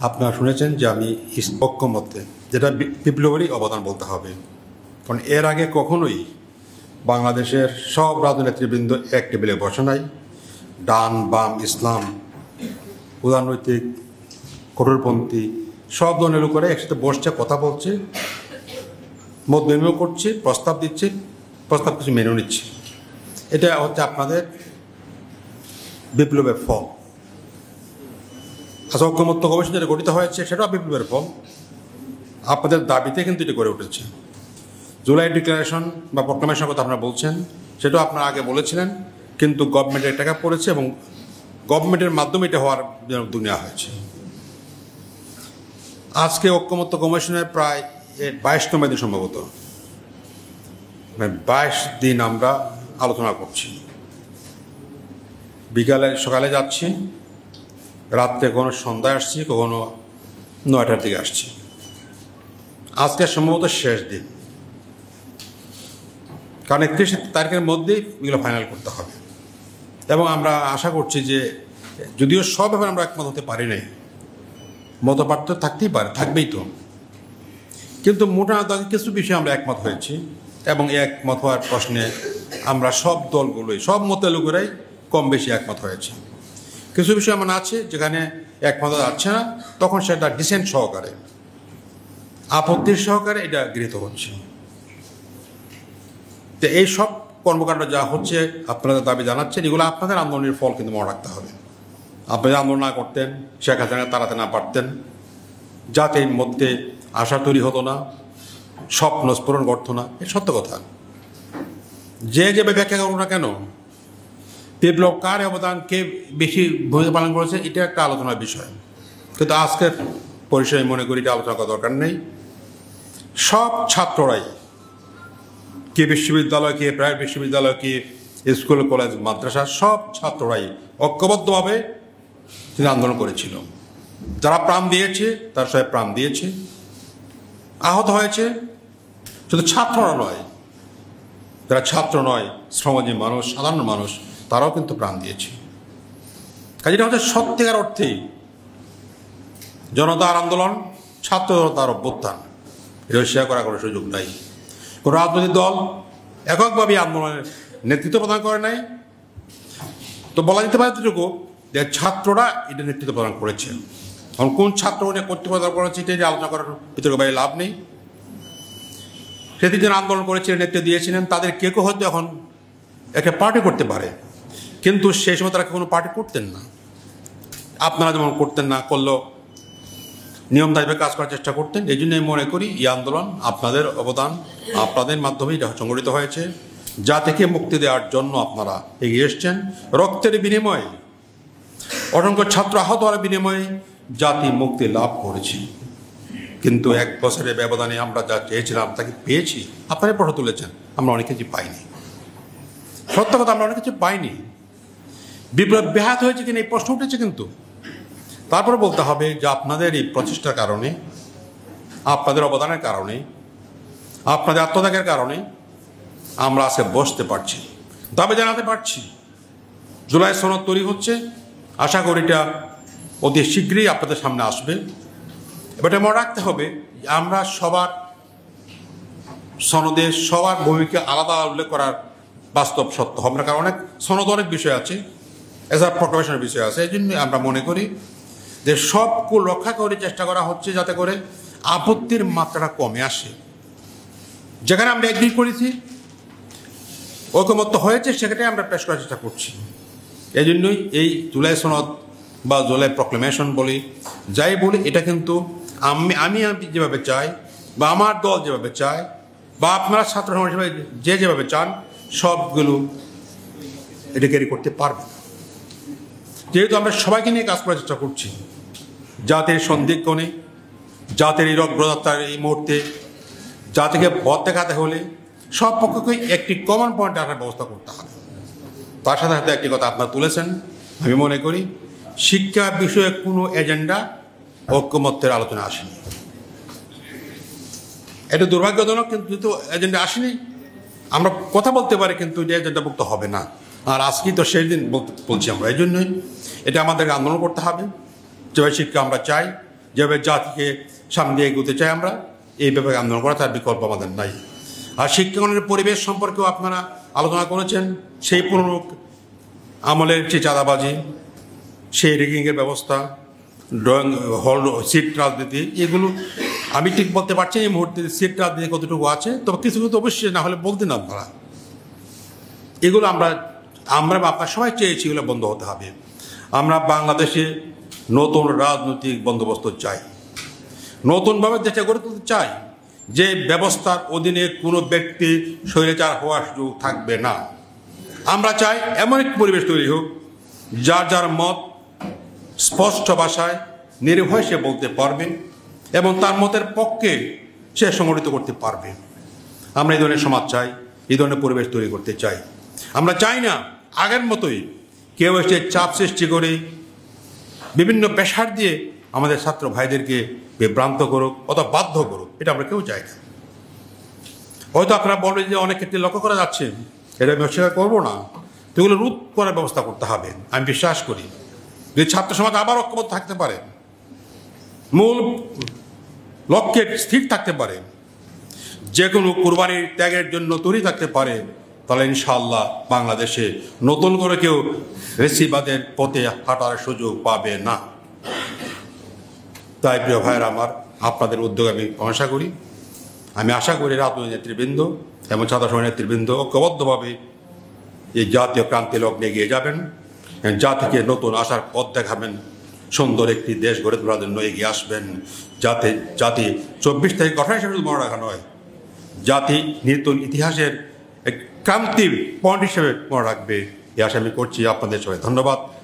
আপনারা শুনেছেন যে আমি ঐক্যমত্যে, যেটা বিপ্লবেরই অবদান বলতে হবে, কারণ এর আগে কখনোই বাংলাদেশের সব রাজনৈতিক নেতৃবৃন্দ এক টেবিলে বসে নাই। ডান বাম ইসলাম উদারনৈতিক কঠোরপন্থী সব ধরনের লোকেরা একসাথে বসছে, কথা বলছে, মত বিনিময় করছে, প্রস্তাব দিচ্ছে, প্রস্তাব কিছু মেনে নিচ্ছে। এটা হচ্ছে আপনাদের বিপ্লবের ফল। আচ্ছা, ঐক্যমত্য কমিশন যেটা গঠিত হয়েছে সেটাও বিপ্লবের ফল। আপনাদের দাবিতে কিন্তু এটা গড়ে উঠেছে। জুলাই ডিক্লারেশন বা প্রোক্লামেশনের কথা আপনারা বলছেন, সেটাও আপনারা আগে বলেছিলেন, কিন্তু গভর্নমেন্টের টাকা পড়েছে এবং গভর্নমেন্টের মাধ্যমে এটা হওয়ার উদ্যোগ নেওয়া হয়েছে। আজকে ঐক্যমত্য কমিশনের প্রায় 22তম দিন সম্ভবত, 22 দিন আমরা আলোচনা করছি। সকালে যাচ্ছি, রাত্রে কখনো সন্ধ্যায় আসছি, কখনো 9টার দিকে আসছি। আজকে সম্ভবত শেষ দিন, কারণ 31 তারিখের মধ্যেই এগুলো ফাইনাল করতে হবে। এবং আমরা আশা করছি যে যদিও সব ব্যাপারে আমরা একমত হতে পারি নাই, মতপার্থক্য থাকতেই পারে, থাকবেই তো, কিন্তু মোটামুটি কিছু বিষয়ে আমরা একমত হয়েছি। এবং একমত হওয়ার প্রশ্নে আমরা সব দলগুলোই, সব মতের লোকেরাই কম বেশি একমত হয়েছে। কিছু বিষয় এমন আছে যেখানে একমত যাচ্ছে না, তখন সেটা ডিসেন্ট সহকারে, আপত্তির সহকারে এটা গৃহীত হচ্ছে। তো এই সব কর্মকাণ্ড যা হচ্ছে, আপনারা দাবি জানাচ্ছেন, এগুলো আপনাদের আন্দোলনের ফল কিন্তু মনে রাখতে হবে। আপনারা আন্দোলন না করতেন, শেখ হাসিনা তাড়াতে না পারতেন, জাতির মধ্যে আশা তৈরি হতো না, স্বপ্ন স্ফুরণ ঘটতো না। এ সত্য কথা। যে ব্যাখ্যা করুন না কেন, বিপ্লব কার অবদান, কে বেশি ভূমিকা পালন করেছে, এটা একটা আলোচনার বিষয়, কিন্তু আজকের পরিসরে মনে করি এটা আলোচনা করার দরকার নেই। সব ছাত্ররাই, কে বিশ্ববিদ্যালয়, কে প্রাইভেট বিশ্ববিদ্যালয়, কে স্কুল কলেজ মাদ্রাসা, সব ছাত্ররাই ঐক্যবদ্ধভাবে তিনি আন্দোলন করেছিল। যারা প্রাণ দিয়েছে তার সবাই প্রাণ দিয়েছে, আহত হয়েছে। শুধু ছাত্ররা নয়, যারা ছাত্র নয়, শ্রমজীবী মানুষ, সাধারণ মানুষ, তারাও কিন্তু প্রাণ দিয়েছে। কাজে এটা হচ্ছে সত্যিকার অর্থেই জনতার আন্দোলন, ছাত্র জনতার অভ্যুত্থান। এটা শেয়ার করার কোনো সুযোগ নাই। কোনো রাজনৈতিক দল এককভাবে আন্দোলনের নেতৃত্ব প্রদান করে নাই। তো বলা যেতে পারে এতটুকু যে ছাত্ররা এটা নেতৃত্ব প্রদান করেছে। এখন কোন ছাত্র কর্তৃত্ব প্রদান করেছে এটা আলোচনা করার ভিতরে বাইরে লাভ নেই। সেদিন যারা আন্দোলন করেছিলেন, নেতৃত্ব দিয়েছিলেন, তাদের কেউ কেউ হয়তো এখন একটা পার্টি করতে পারে, কিন্তু সেই সময় তারা কোনো পার্টি করতেন না। আপনারা যেমন করতেন না, করলেও নিয়মদায়ীভাবে কাজ করার চেষ্টা করতেন। এই জন্য আমি মনে করি এই আন্দোলন আপনাদের অবদান, আপনাদের মাধ্যমে এটা সংগঠিত হয়েছে। জাতিকে মুক্তি দেওয়ার জন্য আপনারা এগিয়ে এসছেন। রক্তের বিনিময়ে, অসংখ্য ছাত্র আহত হওয়ার বিনিময়ে জাতি মুক্তি লাভ করেছে। কিন্তু 1 বছরের ব্যবধানে আমরা যা চেয়েছিলাম তাকে পেয়েছি। আপনারা প্রশ্ন তুলেছেন, আমরা অনেক কিছু পাইনি। সত্য কথা, আমরা অনেক কিছু পাইনি। বিপ্লব ব্যাহত হয়েছে কিনা এই প্রশ্ন উঠেছে, কিন্তু তারপরে বলতে হবে যে আপনাদের এই প্রচেষ্টার কারণে, আপনাদের অবদানের কারণে, আপনাদের আত্মত্যাগের কারণে আমরা আজকে বসতে পারছি, দাবি জানাতে পারছি। জুলাই সনদ তৈরি হচ্ছে, আশা করি এটা অতি শীঘ্রই আপনাদের সামনে আসবে। এবারে মনে রাখতে হবে আমরা সবার সনদে সবার ভূমিকা আলাদা উল্লেখ করার বাস্তব সত্য হবে না, কারণ অনেক সনদ অনেক বিষয় আছে, এছাড়া প্রোক্লামেশনের বিষয় আছে। এই জন্য আমরা মনে করি যে সবকুল রক্ষা করে চেষ্টা করা হচ্ছে যাতে করে আপত্তির মাত্রাটা কমে আসে। যেখানে আমরা এগ্রি করেছি, ঐকমত্য হয়েছে, সেখানে আমরা পেশ করার চেষ্টা করছি। এই জন্যই এই জুলাই সনদ বা জুলাই প্রোক্লামেশন বলি, যাই বলি, এটা কিন্তু আমি যেভাবে চাই, বা আমার দল যেভাবে চায়, বা আপনারা ছাত্র সমাজ হিসেবে যেভাবে চান, সবগুলো এটা ক্যারি করতে পারবে না। যেহেতু আমরা সবাইকে নিয়ে কাজ করার চেষ্টা করছি, জাতির সন্ধিক্ষণে, জাতির এই অগ্রযাত্রার এই মুহূর্তে জাতিকে পথ দেখাতে হলে সব পক্ষকে একটি কমন পয়েন্টে আসার ব্যবস্থা করতে হবে। তার সাথে সাথে একটি কথা আপনারা তুলেছেন, আমি মনে করি শিক্ষা বিষয়ে কোনো এজেন্ডা ঐক্যমত্যের আলোচনা আসেনি। এটা দুর্ভাগ্যজনক, কিন্তু যেহেতু এজেন্ডা আসেনি, আমরা কথা বলতে পারি, কিন্তু এটা এজেন্ডাভুক্ত হবে না। আর আজকেই তো সেই দিন বলছি আমরা। এই জন্যই এটা আমাদেরকে আন্দোলন করতে হবে। যেভাবে শিক্ষা আমরা চাই, যেভাবে জাতিকে সামনে এগোতে চাই আমরা, এই ব্যাপারে আন্দোলন করা তার বিকল্প আমাদের নাই। আর শিক্ষাঙ্গনের পরিবেশ সম্পর্কেও আপনারা আলোচনা করেছেন। সেই পুরনো আমলের যে চাঁদাবাজি, সেই রেগিংয়ের ব্যবস্থা, ড্রয়িং হল সিট রাজনীতি, এগুলো আমি ঠিক বলতে পারছি এই মুহূর্তে সিট রাজনীতি কতটুকু আছে, তবে কিছু কিছু অবশ্যই না হলে বলতেন আপনারা। এগুলো আমরা আপনার সবাই চেয়েছি, এগুলো বন্ধ হতে হবে। আমরা বাংলাদেশে নতুন রাজনৈতিক বন্দোবস্ত চাই, নতুনভাবে দেশে গড়ে তুলতে চাই, যে ব্যবস্থার অধীনে কোনো ব্যক্তি স্বৈরাচার হওয়ার সুযোগ থাকবে না। আমরা চাই এমন এক পরিবেশ তৈরি হোক, যার যার মত স্পষ্ট ভাষায় নির্ভয় সে বলতে পারবে এবং তার মতের পক্ষে সে সংগঠিত করতে পারবে। আমরা এই ধরনের সমাজ চাই, এই ধরনের পরিবেশ তৈরি করতে চাই। আমরা চাই না আগের মতোই কেউ এসে চাপ সৃষ্টি করে বিভিন্ন পেশার দিয়ে আমাদের ছাত্র ভাইদেরকে বিভ্রান্ত করুক অথবা বাধ্য করুক, এটা আমরা কেউ চাই না। হয়তো আপনারা বলবেন যে অনেক ক্ষেত্রে লক্ষ্য করা যাচ্ছে, এটা আমি অস্বীকার করবো না, তো এগুলো রোধ করার ব্যবস্থা করতে হবে। আমি বিশ্বাস করি যদি ছাত্র সমাজ আবার ঐক্যবদ্ধ থাকতে পারে, মূল লক্ষ্যে স্থির থাকতে পারে, যে কোনো কুরবানির ত্যাগের জন্য তৈরি থাকতে পারে, তাহলে ইনশাআল্লাহ বাংলাদেশে নতুন করে কেউ রেসিবাদের পথে হাঁটার সুযোগ পাবে না। তাই প্রিয় ভাইয়েরা আমার, আপনাদের উদ্যোগে আমি প্রশংসা করি। আমি আশা করি রাজনৈতিক নেতৃবৃন্দ এবং ছাত্র সমাজ নেতৃবৃন্দ ঐক্যবদ্ধভাবে এই জাতীয় ক্রান্তি লগ্নে এগিয়ে যাবেন, জাতিকে নতুন আশার পথ দেখাবেন, সুন্দর একটি দেশ গড়ে তোলার জন্য এগিয়ে আসবেন। যাতে জাতি 24 তারিখ ঘটনা হিসেবে মনে রাখা নয়, জাতি নতুন ইতিহাসের এক ক্রান্তির পয়েন্ট হিসেবে মনে রাখবে, এই আশা আমি করছি। আপনাদের সবাই ধন্যবাদ।